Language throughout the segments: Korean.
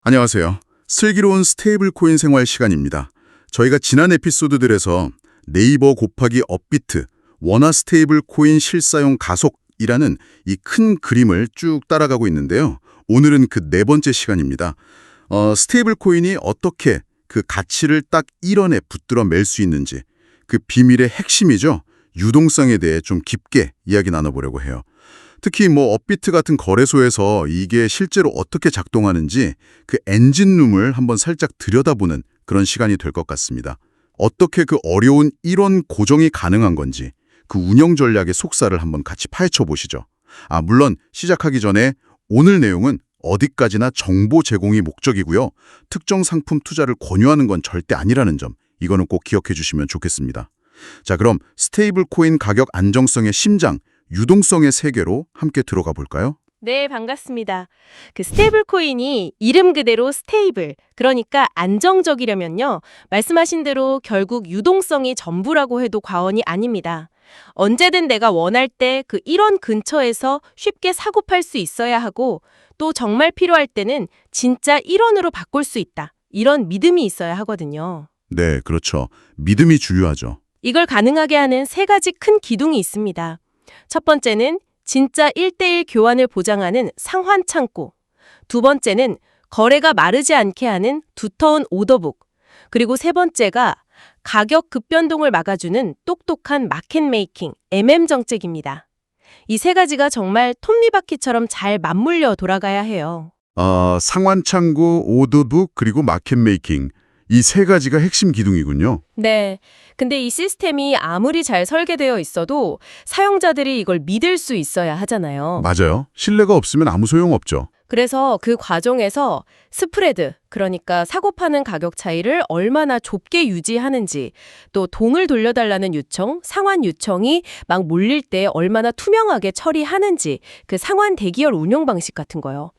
안녕하세요. 슬기로운 스테이블 코인 생활 시간입니다. 저희가 지난 에피소드들에서 네이버 곱하기 업비트, 원화 스테이블 코인 실사용 가속이라는 이 큰 그림을 쭉 따라가고 있는데요. 오늘은 그 네 번째 시간입니다. 스테이블 코인이 어떻게 그 가치를 딱 1원에 붙들어 맬 수 있는지, 그 비밀의 핵심이죠. 유동성에 대해 좀 깊게 이야기 나눠보려고 해요. 특히 업비트 같은 거래소에서 이게 실제로 어떻게 작동하는지 그 엔진룸을 한번 살짝 들여다보는 그런 시간이 될 것 같습니다. 어떻게 그 어려운 1원 고정이 가능한 건지 그 운영 전략의 속살을 한번 같이 파헤쳐 보시죠. 물론 시작하기 전에 오늘 내용은 어디까지나 정보 제공이 목적이고요. 특정 상품 투자를 권유하는 건 절대 아니라는 점, 이거는 꼭 기억해 주시면 좋겠습니다. 자, 그럼 스테이블 코인 가격 안정성의 심장, 유동성의 세계로 함께 들어가 볼까요? 네, 반갑습니다. 그 스테이블 코인이 이름 그대로 스테이블, 그러니까 안정적이려면요. 말씀하신 대로 결국 유동성이 전부라고 해도 과언이 아닙니다. 언제든 내가 원할 때 그 1원 근처에서 쉽게 사고 팔 수 있어야 하고, 또 정말 필요할 때는 진짜 1원으로 바꿀 수 있다. 이런 믿음이 있어야 하거든요. 네, 그렇죠. 믿음이 중요하죠. 이걸 가능하게 하는 세 가지 큰 기둥이 있습니다. 첫 번째는 진짜 1:1 교환을 보장하는 상환 창고. 두 번째는 거래가 마르지 않게 하는 두터운 오더북. 그리고 세 번째가 가격 급변동을 막아주는 똑똑한 마켓 메이킹, MM 정책입니다. 이 세 가지가 정말 톱니바퀴처럼 잘 맞물려 돌아가야 해요. 상환창구, 오더북, 그리고 마켓 메이킹. 이 세 가지가 핵심 기둥이군요. 네. 근데 이 시스템이 아무리 잘 설계되어 있어도 사용자들이 이걸 믿을 수 있어야 하잖아요. 맞아요. 신뢰가 없으면 아무 소용없죠. 그래서 그 과정에서 스프레드, 그러니까 사고 파는 가격 차이를 얼마나 좁게 유지하는지, 또 돈을 돌려달라는 요청, 상환 요청이 막 몰릴 때 얼마나 투명하게 처리하는지, 그 상환 대기열 운영 방식 같은 거요.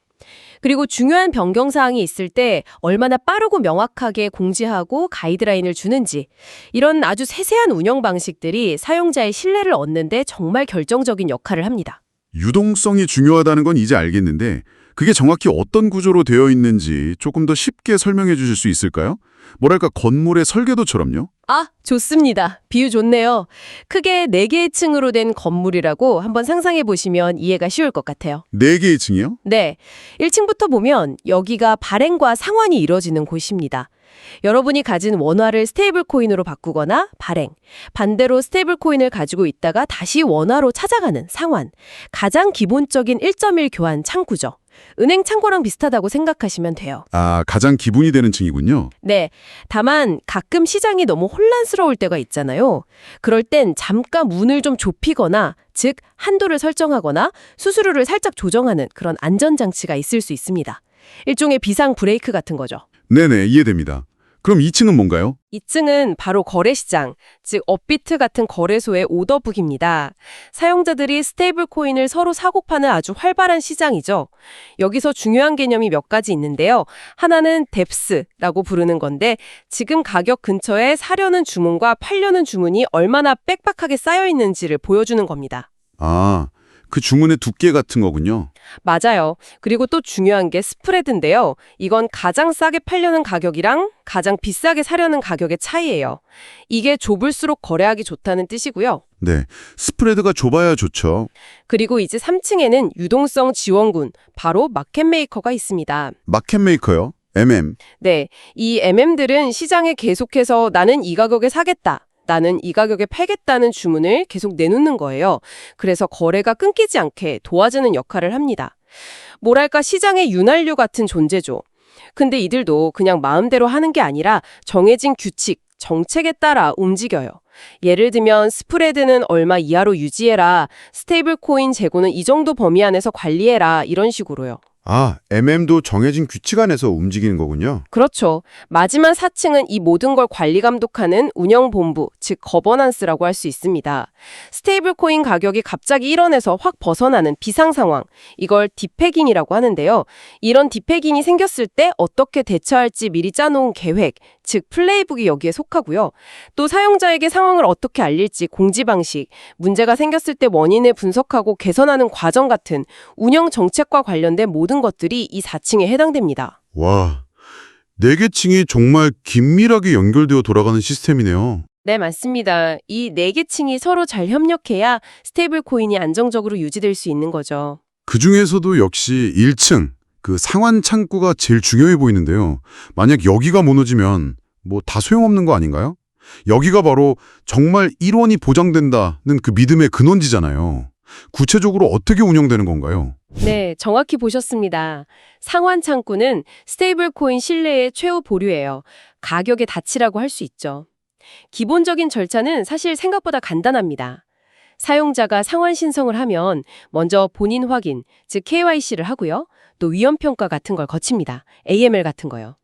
그리고 중요한 변경사항이 있을 때 얼마나 빠르고 명확하게 공지하고 가이드라인을 주는지, 이런 아주 세세한 운영 방식들이 사용자의 신뢰를 얻는 데 정말 결정적인 역할을 합니다. 유동성이 중요하다는 건 이제 알겠는데 그게 정확히 어떤 구조로 되어 있는지 조금 더 쉽게 설명해 주실 수 있을까요? 뭐랄까 건물의 설계도처럼요? 좋습니다. 비유 좋네요. 크게 4개의 층으로 된 건물이라고 한번 상상해 보시면 이해가 쉬울 것 같아요. 4개의 층이요? 네, 1층부터 보면 여기가 발행과 상환이 이뤄지는 곳입니다. 여러분이 가진 원화를 스테이블 코인으로 바꾸거나 발행, 반대로 스테이블 코인을 가지고 있다가 다시 원화로 찾아가는 상환, 가장 기본적인 1:1 교환 창구죠. 은행 창고랑 비슷하다고 생각하시면 돼요. 가장 기본이 되는 층이군요. 네, 다만 가끔 시장이 너무 혼란스러울 때가 있잖아요. 그럴 땐 잠깐 문을 좀 좁히거나, 즉 한도를 설정하거나 수수료를 살짝 조정하는 그런 안전장치가 있을 수 있습니다. 일종의 비상 브레이크 같은 거죠. 네네, 이해됩니다. 그럼 2층은 뭔가요? 2층은 바로 거래시장, 즉 업비트 같은 거래소의 오더북입니다. 사용자들이 스테이블 코인을 서로 사고 파는 아주 활발한 시장이죠. 여기서 중요한 개념이 몇 가지 있는데요. 하나는 뎁스라고 부르는 건데, 지금 가격 근처에 사려는 주문과 팔려는 주문이 얼마나 빽빽하게 쌓여 있는지를 보여주는 겁니다. 그 주문의 두께 같은 거군요. 맞아요. 그리고 또 중요한 게 스프레드인데요. 이건 가장 싸게 팔려는 가격이랑 가장 비싸게 사려는 가격의 차이예요. 이게 좁을수록 거래하기 좋다는 뜻이고요. 네, 스프레드가 좁아야 좋죠. 그리고 이제 3층에는 유동성 지원군, 바로 마켓메이커가 있습니다. 마켓메이커요? MM. 네, 이 MM들은 시장에 계속해서 나는 이 가격에 사겠다, 나는 이 가격에 팔겠다는 주문을 계속 내놓는 거예요. 그래서 거래가 끊기지 않게 도와주는 역할을 합니다. 뭐랄까 시장의 윤활유 같은 존재죠. 근데 이들도 그냥 마음대로 하는 게 아니라 정해진 규칙, 정책에 따라 움직여요. 예를 들면 스프레드는 얼마 이하로 유지해라, 스테이블 코인 재고는 이 정도 범위 안에서 관리해라, 이런 식으로요. MM도 정해진 규칙 안에서 움직이는 거군요. 그렇죠. 마지막 4층은 이 모든 걸 관리 감독하는 운영본부, 즉 거버넌스라고 할 수 있습니다. 스테이블 코인 가격이 갑자기 1원에서 확 벗어나는 비상 상황, 이걸 디패깅이라고 하는데요. 이런 디패깅이 생겼을 때 어떻게 대처할지 미리 짜놓은 계획, 즉 플레이북이 여기에 속하고요. 또 사용자에게 상황을 어떻게 알릴지 공지 방식, 문제가 생겼을 때 원인을 분석하고 개선하는 과정 같은 운영 정책과 관련된 모든 것들이 이 4층에 해당됩니다. 와, 네 개 층이 정말 긴밀하게 연결되어 돌아가는 시스템이네요. 네, 맞습니다. 이 네 개 층이 서로 잘 협력해야 스테이블 코인이 안정적으로 유지될 수 있는 거죠. 그중에서도 역시 1층, 그 상환 창구가 제일 중요해 보이는데요. 만약 여기가 무너지면 뭐 다 소용없는 거 아닌가요? 여기가 바로 정말 1원이 보장된다는 그 믿음의 근원지잖아요. 구체적으로 어떻게 운영되는 건가요? 네, 정확히 보셨습니다. 상환 창구는 스테이블 코인 신뢰의 최후 보류예요. 가격의 닻이라고 할 수 있죠. 기본적인 절차는 사실 생각보다 간단합니다. 사용자가 상환 신청을 하면 먼저 본인 확인, 즉 KYC를 하고요. 또 위험평가 같은 걸 거칩니다. AML 같은 거요.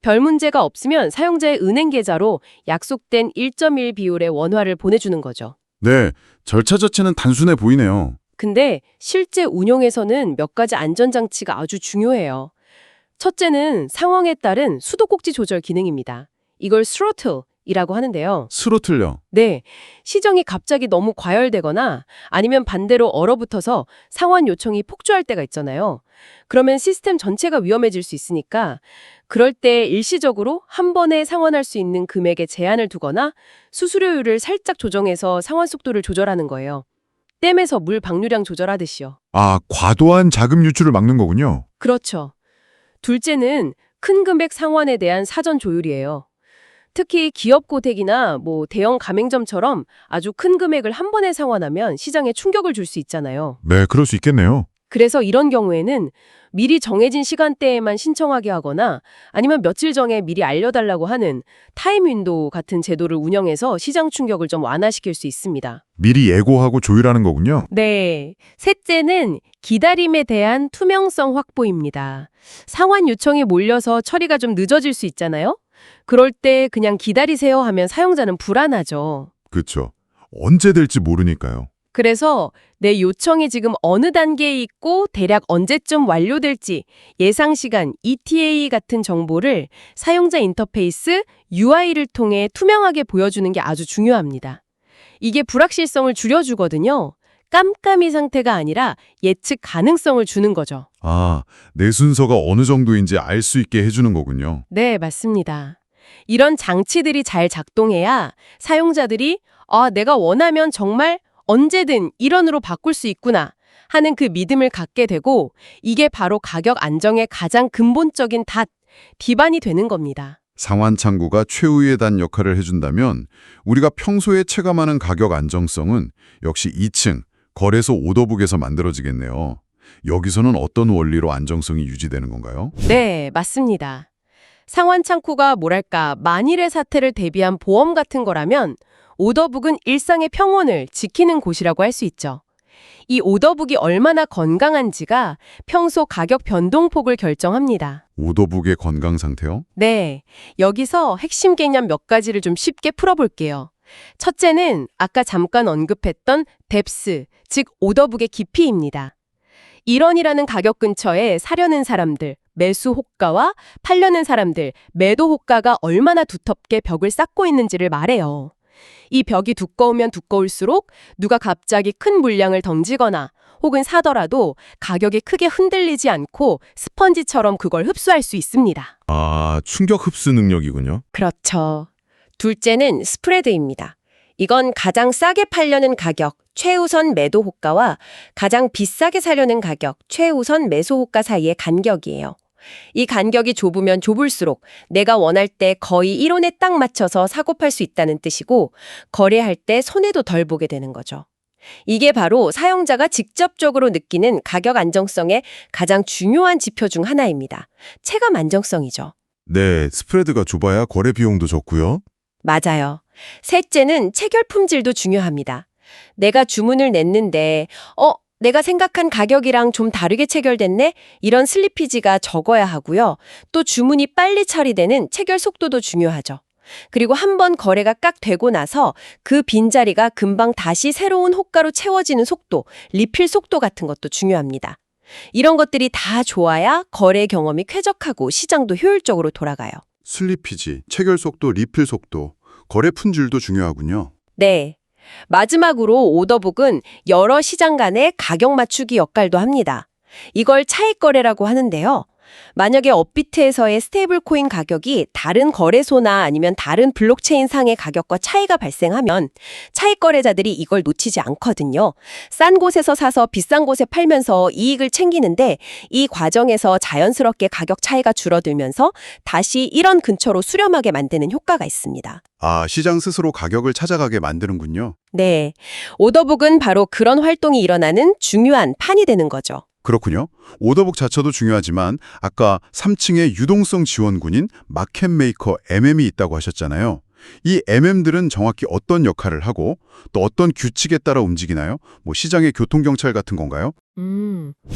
별 문제가 없으면 사용자의 은행 계좌로 약속된 1.1 비율의 원화를 보내주는 거죠. 네, 절차 자체는 단순해 보이네요. 근데 실제 운용에서는 몇 가지 안전장치가 아주 중요해요. 첫째는 상황에 따른 수도꼭지 조절 기능입니다. 이걸 스로틀이라고 하는데요. 스로틀요. 네, 시정이 갑자기 너무 과열되거나 아니면 반대로 얼어붙어서 상환 요청이 폭주할 때가 있잖아요. 그러면 시스템 전체가 위험해질 수 있으니까 그럴 때 일시적으로 한 번에 상환할 수 있는 금액에 제한을 두거나 수수료율을 살짝 조정해서 상환 속도를 조절하는 거예요. 댐에서 물 방류량 조절하듯이요. 아, 과도한 자금 유출을 막는 거군요. 그렇죠. 둘째는 큰 금액 상환에 대한 사전 조율이에요. 특히 기업 고객이나 대형 가맹점처럼 아주 큰 금액을 한 번에 상환하면 시장에 충격을 줄 수 있잖아요. 네, 그럴 수 있겠네요. 그래서 이런 경우에는 미리 정해진 시간대에만 신청하게 하거나 아니면 며칠 전에 미리 알려달라고 하는 타임 윈도우 같은 제도를 운영해서 시장 충격을 좀 완화시킬 수 있습니다. 미리 예고하고 조율하는 거군요. 네. 셋째는 기다림에 대한 투명성 확보입니다. 상환 요청이 몰려서 처리가 좀 늦어질 수 있잖아요. 그럴 때 그냥 기다리세요 하면 사용자는 불안하죠. 그렇죠. 언제 될지 모르니까요. 그래서 내 요청이 지금 어느 단계에 있고 대략 언제쯤 완료될지 예상 시간, ETA 같은 정보를 사용자 인터페이스, UI를 통해 투명하게 보여주는 게 아주 중요합니다. 이게 불확실성을 줄여주거든요. 깜깜이 상태가 아니라 예측 가능성을 주는 거죠. 아, 내 순서가 어느 정도인지 알 수 있게 해주는 거군요. 네, 맞습니다. 이런 장치들이 잘 작동해야 사용자들이 내가 원하면 정말 언제든 1원으로 바꿀 수 있구나 하는 그 믿음을 갖게 되고 이게 바로 가격 안정의 가장 근본적인 기반이 되는 겁니다. 상환 창구가 최후의 단 역할을 해준다면 우리가 평소에 체감하는 가격 안정성은 역시 2층 거래소 오더북에서 만들어지겠네요. 여기서는 어떤 원리로 안정성이 유지되는 건가요? 네, 맞습니다. 상환 창구가 만일의 사태를 대비한 보험 같은 거라면 오더북은 일상의 평온을 지키는 곳이라고 할 수 있죠. 이 오더북이 얼마나 건강한지가 평소 가격 변동폭을 결정합니다. 오더북의 건강 상태요? 네, 여기서 핵심 개념 몇 가지를 좀 쉽게 풀어볼게요. 첫째는 아까 잠깐 언급했던 뎁스, 즉 오더북의 깊이입니다. 1원이라는 가격 근처에 사려는 사람들, 매수 호가와 팔려는 사람들, 매도 호가가 얼마나 두텁게 벽을 쌓고 있는지를 말해요. 이 벽이 두꺼우면 두꺼울수록 누가 갑자기 큰 물량을 던지거나 혹은 사더라도 가격이 크게 흔들리지 않고 스펀지처럼 그걸 흡수할 수 있습니다. 아, 충격 흡수 능력이군요. 그렇죠. 둘째는 스프레드입니다. 이건 가장 싸게 팔려는 가격, 최우선 매도 호가와 가장 비싸게 사려는 가격, 최우선 매수 호가 사이의 간격이에요. 이 간격이 좁으면 좁을수록 내가 원할 때 거의 1원에 딱 맞춰서 사고 팔 수 있다는 뜻이고 거래할 때 손해도 덜 보게 되는 거죠. 이게 바로 사용자가 직접적으로 느끼는 가격 안정성의 가장 중요한 지표 중 하나입니다. 체감 안정성이죠. 네, 스프레드가 좁아야 거래 비용도 적고요. 맞아요. 셋째는 체결 품질도 중요합니다. 내가 주문을 냈는데 내가 생각한 가격이랑 좀 다르게 체결됐네? 이런 슬리피지가 적어야 하고요. 또 주문이 빨리 처리되는 체결 속도도 중요하죠. 그리고 한번 거래가 깍 되고 나서 그 빈자리가 금방 다시 새로운 호가로 채워지는 속도, 리필 속도 같은 것도 중요합니다. 이런 것들이 다 좋아야 거래 경험이 쾌적하고 시장도 효율적으로 돌아가요. 슬리피지, 체결 속도, 리필 속도, 거래 품질도 중요하군요. 네. 마지막으로 오더북은 여러 시장 간의 가격 맞추기 역할도 합니다. 이걸 차익 거래라고 하는데요. 만약에 업비트에서의 스테이블 코인 가격이 다른 거래소나 아니면 다른 블록체인 상의 가격과 차이가 발생하면 차익 거래자들이 이걸 놓치지 않거든요. 싼 곳에서 사서 비싼 곳에 팔면서 이익을 챙기는데 이 과정에서 자연스럽게 가격 차이가 줄어들면서 다시 1원 근처로 수렴하게 만드는 효과가 있습니다. 아, 시장 스스로 가격을 찾아가게 만드는군요. 네, 오더북은 바로 그런 활동이 일어나는 중요한 판이 되는 거죠. 그렇군요. 오더북 자체도 중요하지만 아까 3층에 유동성 지원군인 마켓메이커 MM이 있다고 하셨잖아요. 이 MM들은 정확히 어떤 역할을 하고 또 어떤 규칙에 따라 움직이나요? 시장의 교통경찰 같은 건가요?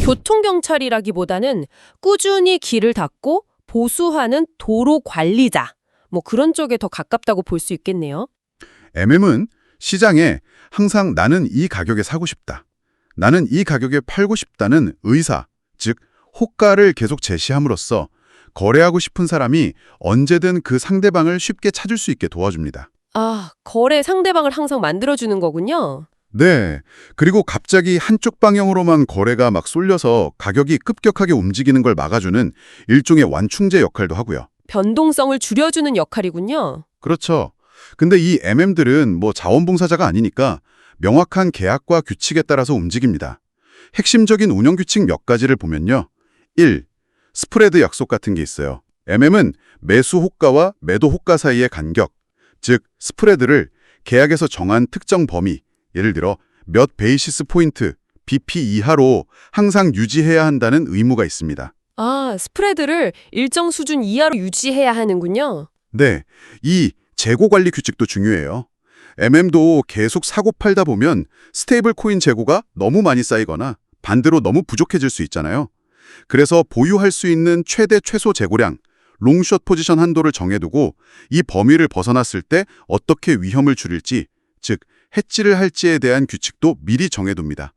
교통경찰이라기보다는 꾸준히 길을 닦고 보수하는 도로 관리자, 그런 쪽에 더 가깝다고 볼 수 있겠네요. MM은 시장에 항상 나는 이 가격에 사고 싶다, 나는 이 가격에 팔고 싶다는 의사, 즉 호가를 계속 제시함으로써 거래하고 싶은 사람이 언제든 그 상대방을 쉽게 찾을 수 있게 도와줍니다. 아, 거래 상대방을 항상 만들어주는 거군요. 네. 그리고 갑자기 한쪽 방향으로만 거래가 막 쏠려서 가격이 급격하게 움직이는 걸 막아주는 일종의 완충제 역할도 하고요. 변동성을 줄여주는 역할이군요. 그렇죠. 근데 이 MM들은 자원봉사자가 아니니까 명확한 계약과 규칙에 따라서 움직입니다. 핵심적인 운영 규칙 몇 가지를 보면요. 1. 스프레드 약속 같은 게 있어요. MM은 매수 호가와 매도 호가 사이의 간격, 즉 스프레드를 계약에서 정한 특정 범위, 예를 들어 몇 베이시스 포인트, BP 이하로 항상 유지해야 한다는 의무가 있습니다. 아, 스프레드를 일정 수준 이하로 유지해야 하는군요. 네, 이 재고 관리 규칙도 중요해요. MM도 계속 사고 팔다 보면 스테이블 코인 재고가 너무 많이 쌓이거나 반대로 너무 부족해질 수 있잖아요. 그래서 보유할 수 있는 최대 최소 재고량, 롱숏 포지션 한도를 정해두고 이 범위를 벗어났을 때 어떻게 위험을 줄일지, 즉 해지를 할지에 대한 규칙도 미리 정해둡니다.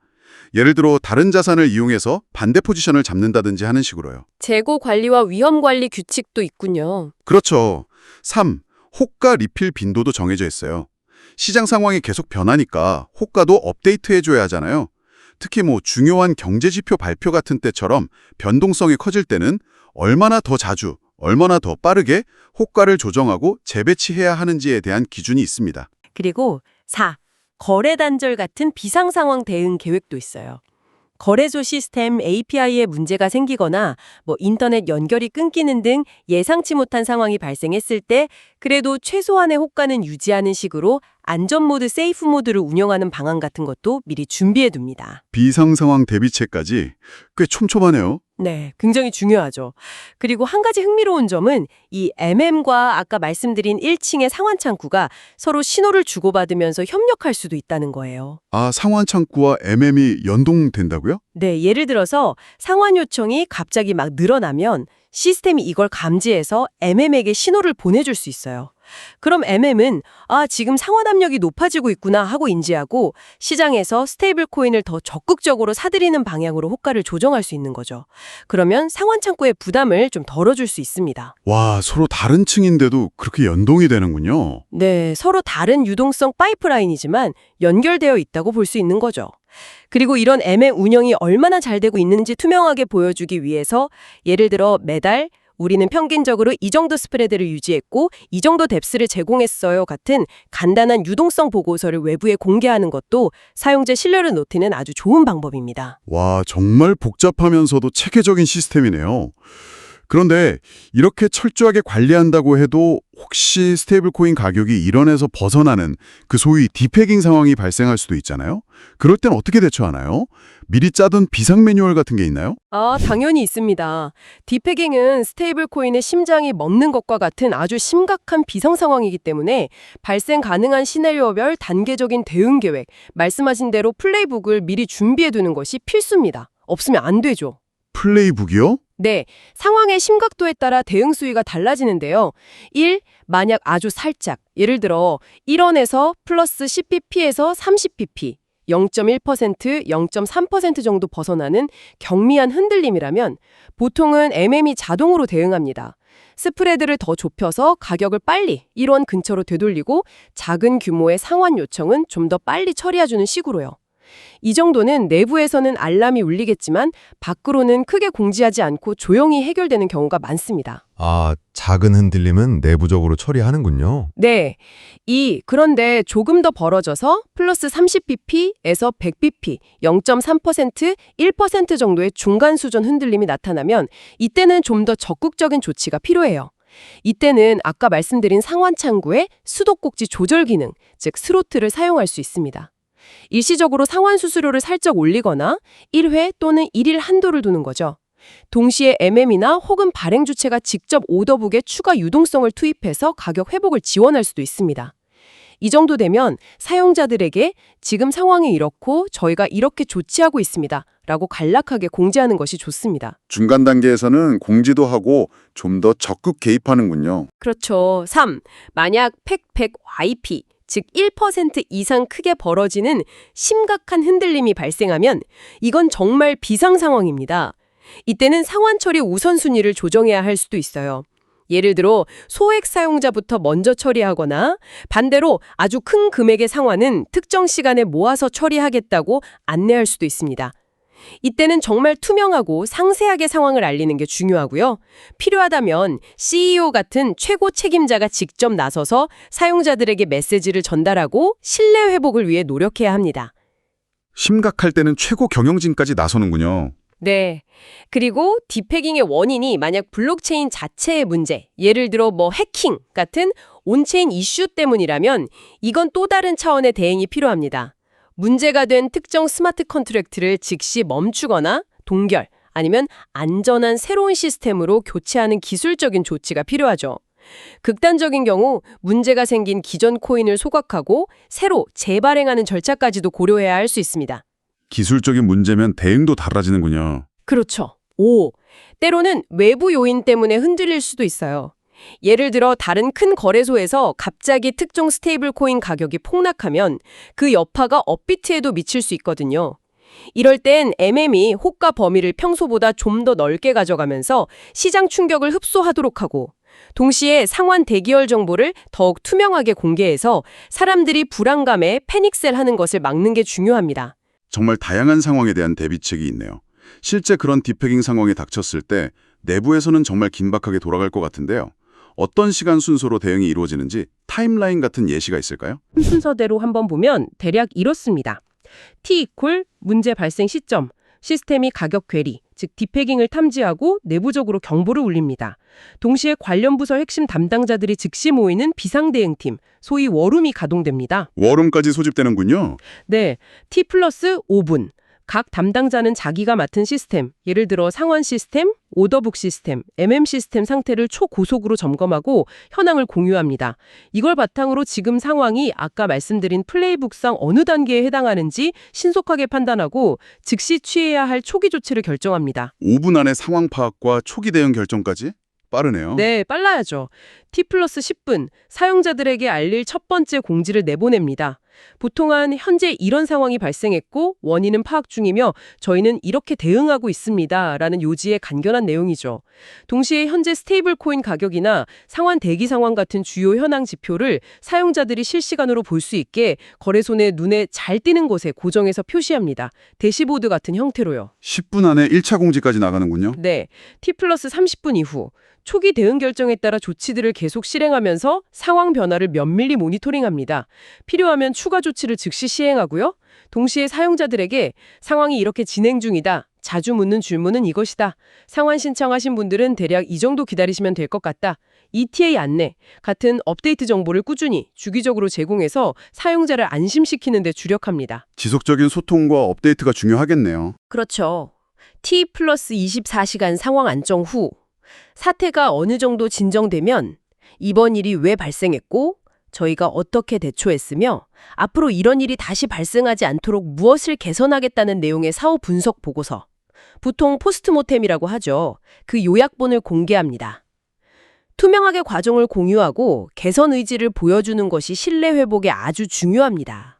예를 들어 다른 자산을 이용해서 반대 포지션을 잡는다든지 하는 식으로요. 재고 관리와 위험 관리 규칙도 있군요. 그렇죠. 3. 호가 리필 빈도도 정해져 있어요. 시장 상황이 계속 변하니까 호가도 업데이트해줘야 하잖아요. 특히 중요한 경제지표 발표 같은 때처럼 변동성이 커질 때는 얼마나 더 자주, 얼마나 더 빠르게 호가를 조정하고 재배치해야 하는지에 대한 기준이 있습니다. 그리고 4. 거래 단절 같은 비상상황 대응 계획도 있어요. 거래소 시스템 API에 문제가 생기거나 인터넷 연결이 끊기는 등 예상치 못한 상황이 발생했을 때 그래도 최소한의 호가는 유지하는 식으로 안전 모드, 세이프 모드를 운영하는 방안 같은 것도 미리 준비해 둡니다. 비상 상황 대비체까지 꽤 촘촘하네요. 네, 굉장히 중요하죠. 그리고 한 가지 흥미로운 점은 이 MM과 아까 말씀드린 1층의 상환 창구가 서로 신호를 주고받으면서 협력할 수도 있다는 거예요. 아, 상환 창구와 MM이 연동된다고요? 네, 예를 들어서 상환 요청이 갑자기 막 늘어나면 시스템이 이걸 감지해서 MM에게 신호를 보내줄 수 있어요. 그럼 MM은 지금 상환 압력이 높아지고 있구나 하고 인지하고 시장에서 스테이블 코인을 더 적극적으로 사들이는 방향으로 호가를 조정할 수 있는 거죠. 그러면 상환 창구의 부담을 좀 덜어줄 수 있습니다. 와, 서로 다른 층인데도 그렇게 연동이 되는군요. 네, 서로 다른 유동성 파이프라인이지만 연결되어 있다고 볼 수 있는 거죠. 그리고 이런 MM 운영이 얼마나 잘 되고 있는지 투명하게 보여주기 위해서 예를 들어 매달 우리는 평균적으로 이 정도 스프레드를 유지했고 이 정도 뎁스를 제공했어요 같은 간단한 유동성 보고서를 외부에 공개하는 것도 사용자 신뢰를 높이는 아주 좋은 방법입니다. 와, 정말 복잡하면서도 체계적인 시스템이네요. 그런데 이렇게 철저하게 관리한다고 해도 혹시 스테이블 코인 가격이 1원에서 벗어나는 그 소위 디패깅 상황이 발생할 수도 있잖아요. 그럴 땐 어떻게 대처하나요? 미리 짜둔 비상 매뉴얼 같은 게 있나요? 당연히 있습니다. 디패깅은 스테이블 코인의 심장이 멎는 것과 같은 아주 심각한 비상 상황이기 때문에 발생 가능한 시나리오별 단계적인 대응 계획, 말씀하신 대로 플레이북을 미리 준비해 두는 것이 필수입니다. 없으면 안 되죠. 플레이북이요? 네, 상황의 심각도에 따라 대응 수위가 달라지는데요. 1. 만약 아주 살짝, 예를 들어 1원에서 플러스 10pp에서 30pp, 0.1%, 0.3% 정도 벗어나는 경미한 흔들림이라면 보통은 MM이 자동으로 대응합니다. 스프레드를 더 좁혀서 가격을 빨리 1원 근처로 되돌리고 작은 규모의 상환 요청은 좀 더 빨리 처리해주는 식으로요. 이 정도는 내부에서는 알람이 울리겠지만 밖으로는 크게 공지하지 않고 조용히 해결되는 경우가 많습니다. 아, 작은 흔들림은 내부적으로 처리하는군요. 네. 그런데 조금 더 벌어져서 플러스 30bp에서 100bp, 0.3%, 1% 정도의 중간 수준 흔들림이 나타나면 이때는 좀 더 적극적인 조치가 필요해요. 이때는 아까 말씀드린 상완 창구의 수도꼭지 조절 기능, 즉 스로틀을 사용할 수 있습니다. 일시적으로 상완 수수료를 살짝 올리거나 1회 또는 1일 한도를 두는 거죠. 동시에 MM이나 혹은 발행 주체가 직접 오더북에 추가 유동성을 투입해서 가격 회복을 지원할 수도 있습니다. 이 정도 되면 사용자들에게 지금 상황이 이렇고 저희가 이렇게 조치하고 있습니다. 라고 간략하게 공지하는 것이 좋습니다. 중간 단계에서는 공지도 하고 좀 더 적극 개입하는군요. 그렇죠. 3. 만약 팩100 YP, 즉 1% 이상 크게 벌어지는 심각한 흔들림이 발생하면 이건 정말 비상 상황입니다. 이때는 상환 처리 우선순위를 조정해야 할 수도 있어요. 예를 들어 소액 사용자부터 먼저 처리하거나 반대로 아주 큰 금액의 상환은 특정 시간에 모아서 처리하겠다고 안내할 수도 있습니다. 이때는 정말 투명하고 상세하게 상황을 알리는 게 중요하고요. 필요하다면 CEO 같은 최고 책임자가 직접 나서서 사용자들에게 메시지를 전달하고 신뢰 회복을 위해 노력해야 합니다. 심각할 때는 최고 경영진까지 나서는군요. 네. 그리고 디패깅의 원인이 만약 블록체인 자체의 문제, 예를 들어 해킹 같은 온체인 이슈 때문이라면 이건 또 다른 차원의 대응이 필요합니다. 문제가 된 특정 스마트 컨트랙트를 즉시 멈추거나 동결, 아니면 안전한 새로운 시스템으로 교체하는 기술적인 조치가 필요하죠. 극단적인 경우 문제가 생긴 기존 코인을 소각하고 새로 재발행하는 절차까지도 고려해야 할 수 있습니다. 기술적인 문제면 대응도 달라지는군요. 그렇죠. 5. 때로는 외부 요인 때문에 흔들릴 수도 있어요. 예를 들어 다른 큰 거래소에서 갑자기 특정 스테이블 코인 가격이 폭락하면 그 여파가 업비트에도 미칠 수 있거든요. 이럴 땐 MM이 호가 범위를 평소보다 좀 더 넓게 가져가면서 시장 충격을 흡수하도록 하고 동시에 상환 대기열 정보를 더욱 투명하게 공개해서 사람들이 불안감에 패닉셀하는 것을 막는 게 중요합니다. 정말 다양한 상황에 대한 대비책이 있네요. 실제 그런 디패깅 상황이 닥쳤을 때 내부에서는 정말 긴박하게 돌아갈 것 같은데요. 어떤 시간 순서로 대응이 이루어지는지 타임라인 같은 예시가 있을까요? 순서대로 한번 보면 대략 이렇습니다. T= 문제 발생 시점, 시스템이 가격 괴리, 즉 디패깅을 탐지하고 내부적으로 경보를 울립니다. 동시에 관련 부서 핵심 담당자들이 즉시 모이는 비상대응팀, 소위 워룸이 가동됩니다. 워룸까지 소집되는군요. 네, T+5분. 각 담당자는 자기가 맡은 시스템, 예를 들어 상환 시스템, 오더북 시스템, MM 시스템 상태를 초고속으로 점검하고 현황을 공유합니다. 이걸 바탕으로 지금 상황이 아까 말씀드린 플레이북상 어느 단계에 해당하는지 신속하게 판단하고 즉시 취해야 할 초기 조치를 결정합니다. 5분 안에 상황 파악과 초기 대응 결정까지? 빠르네요. 네, 빨라야죠. T+10분, 사용자들에게 알릴 첫 번째 공지를 내보냅니다. 보통은 현재 이런 상황이 발생했고 원인은 파악 중이며 저희는 이렇게 대응하고 있습니다. 라는 요지의 간결한 내용이죠. 동시에 현재 스테이블 코인 가격이나 상환 대기 상황 같은 주요 현황 지표를 사용자들이 실시간으로 볼 수 있게 거래소 내 눈에 잘 띄는 곳에 고정해서 표시합니다. 대시보드 같은 형태로요. 10분 안에 1차 공지까지 나가는군요. 네, T+30분 이후 초기 대응 결정에 따라 조치들을 계속 실행하면서 상황 변화를 면밀히 모니터링합니다. 필요하면 추가 조치를 즉시 시행하고요. 동시에 사용자들에게 상황이 이렇게 진행 중이다. 자주 묻는 질문은 이것이다. 상환 신청하신 분들은 대략 이 정도 기다리시면 될 것 같다. ETA 안내 같은 업데이트 정보를 꾸준히 주기적으로 제공해서 사용자를 안심시키는 데 주력합니다. 지속적인 소통과 업데이트가 중요하겠네요. 그렇죠. T+24시간 상황 안정 후 사태가 어느 정도 진정되면 이번 일이 왜 발생했고 저희가 어떻게 대처했으며 앞으로 이런 일이 다시 발생하지 않도록 무엇을 개선하겠다는 내용의 사후 분석 보고서, 보통 포스트모템이라고 하죠. 그 요약본을 공개합니다. 투명하게 과정을 공유하고 개선 의지를 보여주는 것이 신뢰 회복에 아주 중요합니다.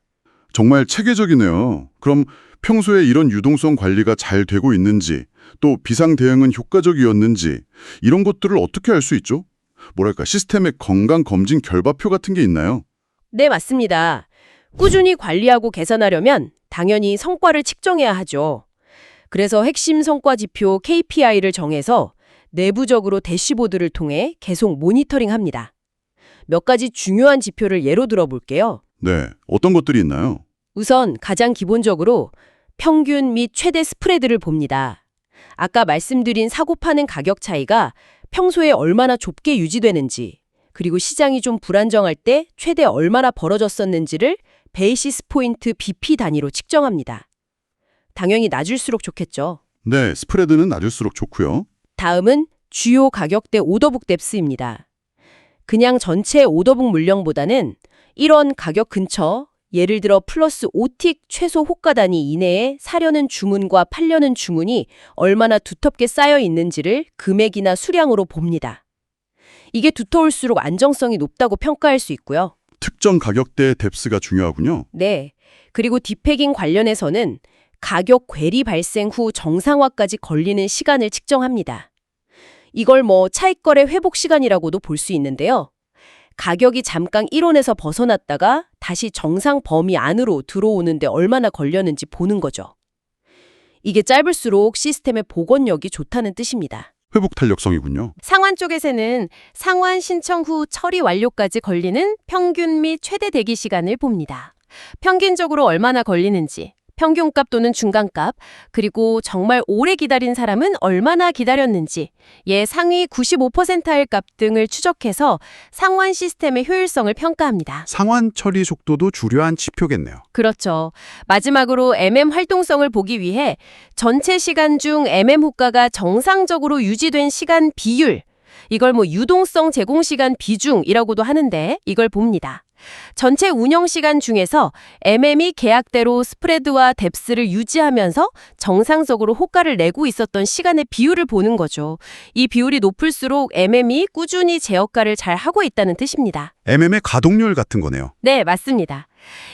정말 체계적이네요. 그럼 평소에 이런 유동성 관리가 잘 되고 있는지, 또 비상 대응은 효과적이었는지 이런 것들을 어떻게 알 수 있죠? 뭐랄까 시스템의 건강 검진 결과표 같은 게 있나요? 네, 맞습니다. 꾸준히 관리하고 개선하려면 당연히 성과를 측정해야 하죠. 그래서 핵심 성과 지표 KPI를 정해서 내부적으로 대시보드를 통해 계속 모니터링합니다. 몇 가지 중요한 지표를 예로 들어볼게요. 네, 어떤 것들이 있나요? 우선 가장 기본적으로 평균 및 최대 스프레드를 봅니다. 아까 말씀드린 사고 파는 가격 차이가 평소에 얼마나 좁게 유지되는지, 그리고 시장이 좀 불안정할 때 최대 얼마나 벌어졌었는지를 베이시스 포인트 BP 단위로 측정합니다. 당연히 낮을수록 좋겠죠. 네, 스프레드는 낮을수록 좋고요. 다음은 주요 가격대 오더북 뎁스입니다. 그냥 전체 오더북 물량보다는 1원 가격 근처, 예를 들어 플러스 5틱 최소 호가 단위 이내에 사려는 주문과 팔려는 주문이 얼마나 두텁게 쌓여 있는지를 금액이나 수량으로 봅니다. 이게 두터울수록 안정성이 높다고 평가할 수 있고요. 특정 가격대의 뎁스가 중요하군요. 네. 그리고 디패깅 관련해서는 가격 괴리 발생 후 정상화까지 걸리는 시간을 측정합니다. 이걸 차익거래 회복 시간이라고도 볼 수 있는데요. 가격이 잠깐 1원에서 벗어났다가 다시 정상 범위 안으로 들어오는데 얼마나 걸렸는지 보는 거죠. 이게 짧을수록 시스템의 복원력이 좋다는 뜻입니다. 회복 탄력성이군요. 상환 쪽에서는 상환 신청 후 처리 완료까지 걸리는 평균 및 최대 대기 시간을 봅니다. 평균적으로 얼마나 걸리는지, 평균값 또는 중간값, 그리고 정말 오래 기다린 사람은 얼마나 기다렸는지, 상위 95%일 값 등을 추적해서 상환 시스템의 효율성을 평가합니다. 상환 처리 속도도 중요한 지표겠네요. 그렇죠. 마지막으로 MM 활동성을 보기 위해 전체 시간 중 MM 호가가 정상적으로 유지된 시간 비율, 이걸 유동성 제공 시간 비중이라고도 하는데 이걸 봅니다. 전체 운영 시간 중에서 MM이 계약대로 스프레드와 뎁스를 유지하면서 정상적으로 호가를 내고 있었던 시간의 비율을 보는 거죠. 이 비율이 높을수록 MM이 꾸준히 제 역할을 잘 하고 있다는 뜻입니다. MM의 가동률 같은 거네요. 네, 맞습니다.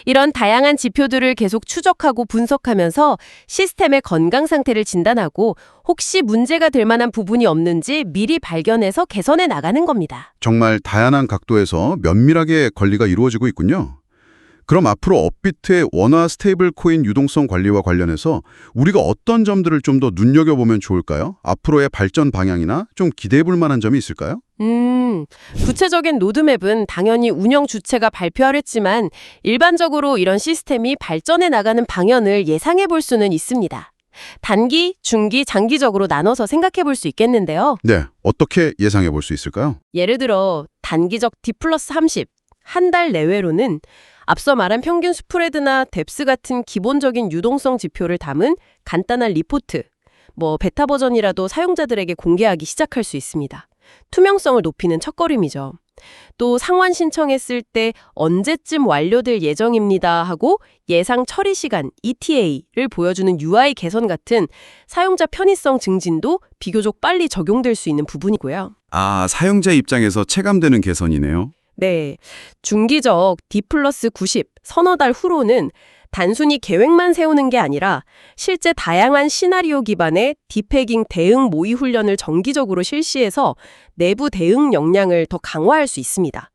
이런 다양한 지표들을 계속 추적하고 분석하면서 시스템의 건강 상태를 진단하고 혹시 문제가 될 만한 부분이 없는지 미리 발견해서 개선해 나가는 겁니다. 정말 다양한 각도에서 면밀하게 관리가 이루어지고 있군요. 그럼 앞으로 업비트의 원화 스테이블 코인 유동성 관리와 관련해서 우리가 어떤 점들을 좀 더 눈여겨보면 좋을까요? 앞으로의 발전 방향이나 좀 기대해 볼 만한 점이 있을까요? 구체적인 로드맵은 당연히 운영 주체가 발표하랬지만 일반적으로 이런 시스템이 발전해 나가는 방향을 예상해 볼 수는 있습니다. 단기, 중기, 장기적으로 나눠서 생각해 볼 수 있겠는데요. 네, 어떻게 예상해 볼 수 있을까요? 예를 들어 단기적 D+30, 한 달 내외로는 앞서 말한 평균 스프레드나 뎁스 같은 기본적인 유동성 지표를 담은 간단한 리포트, 베타 버전이라도 사용자들에게 공개하기 시작할 수 있습니다. 투명성을 높이는 첫걸음이죠. 또 상환 신청했을 때 언제쯤 완료될 예정입니다 하고 예상 처리 시간 ETA를 보여주는 UI 개선 같은 사용자 편의성 증진도 비교적 빨리 적용될 수 있는 부분이고요. 사용자 입장에서 체감되는 개선이네요. 네, 중기적 D+90 서너 달 후로는 단순히 계획만 세우는 게 아니라 실제 다양한 시나리오 기반의 디패깅 대응 모의 훈련을 정기적으로 실시해서 내부 대응 역량을 더 강화할 수 있습니다.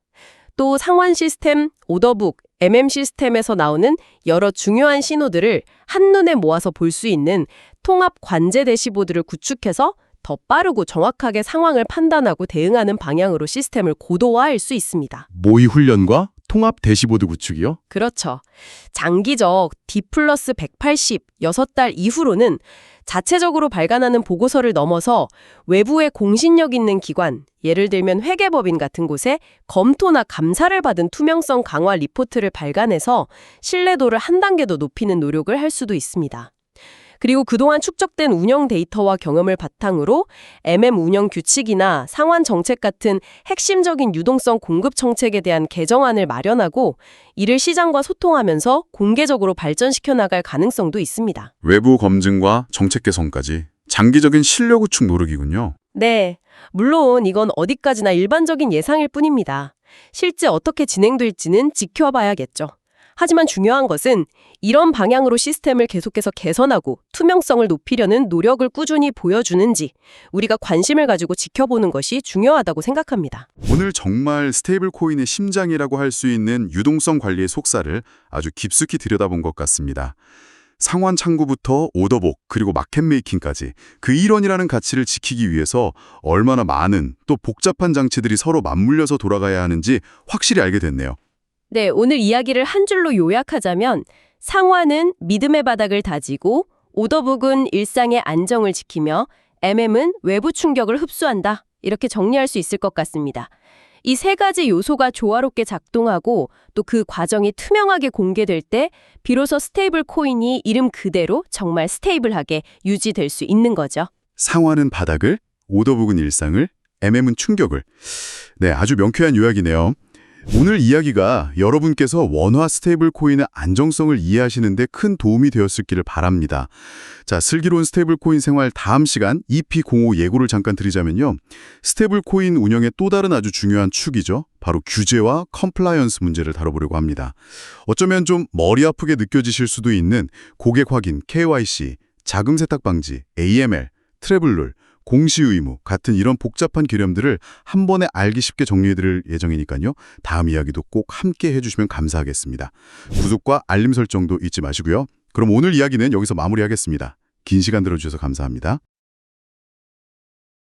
또 상환 시스템, 오더북, MM 시스템에서 나오는 여러 중요한 신호들을 한눈에 모아서 볼 수 있는 통합 관제 대시보드를 구축해서 더 빠르고 정확하게 상황을 판단하고 대응하는 방향으로 시스템을 고도화할 수 있습니다. 모의 훈련과 통합 대시보드 구축이요? 그렇죠. 장기적 D+180, 6달 이후로는 자체적으로 발간하는 보고서를 넘어서 외부의 공신력 있는 기관, 예를 들면 회계법인 같은 곳에 검토나 감사를 받은 투명성 강화 리포트를 발간해서 신뢰도를 한 단계 더 높이는 노력을 할 수도 있습니다. 그리고 그동안 축적된 운영 데이터와 경험을 바탕으로 MM 운영 규칙이나 상환 정책 같은 핵심적인 유동성 공급 정책에 대한 개정안을 마련하고 이를 시장과 소통하면서 공개적으로 발전시켜 나갈 가능성도 있습니다. 외부 검증과 정책 개선까지 장기적인 신뢰 구축 노력이군요. 네, 물론 이건 어디까지나 일반적인 예상일 뿐입니다. 실제 어떻게 진행될지는 지켜봐야겠죠. 하지만 중요한 것은 이런 방향으로 시스템을 계속해서 개선하고 투명성을 높이려는 노력을 꾸준히 보여주는지 우리가 관심을 가지고 지켜보는 것이 중요하다고 생각합니다. 오늘 정말 스테이블 코인의 심장이라고 할 수 있는 유동성 관리의 속살을 아주 깊숙이 들여다본 것 같습니다. 상환 창구부터 오더복 그리고 마켓 메이킹까지 그 일원이라는 가치를 지키기 위해서 얼마나 많은 또 복잡한 장치들이 서로 맞물려서 돌아가야 하는지 확실히 알게 됐네요. 네, 오늘 이야기를 한 줄로 요약하자면 상환은 믿음의 바닥을 다지고 오더북은 일상의 안정을 지키며 MM은 외부 충격을 흡수한다. 이렇게 정리할 수 있을 것 같습니다. 이 세 가지 요소가 조화롭게 작동하고 또 그 과정이 투명하게 공개될 때 비로소 스테이블 코인이 이름 그대로 정말 스테이블하게 유지될 수 있는 거죠. 상환은 바닥을, 오더북은 일상을, MM은 충격을. 네, 아주 명쾌한 요약이네요. 오늘 이야기가 여러분께서 원화 스테이블 코인의 안정성을 이해하시는 데 큰 도움이 되었을기를 바랍니다. 자, 슬기로운 스테이블 코인 생활 다음 시간 EP05 예고를 잠깐 드리자면요. 스테이블 코인 운영의 또 다른 아주 중요한 축이죠. 바로 규제와 컴플라이언스 문제를 다뤄보려고 합니다. 어쩌면 좀 머리 아프게 느껴지실 수도 있는 고객 확인, KYC, 자금 세탁 방지, AML, 트래블 룰, 공시 의무 같은 이런 복잡한 개념들을 한 번에 알기 쉽게 정리해드릴 예정이니까요. 다음 이야기도 꼭 함께 해주시면 감사하겠습니다. 구독과 알림 설정도 잊지 마시고요. 그럼 오늘 이야기는 여기서 마무리하겠습니다. 긴 시간 들어주셔서 감사합니다.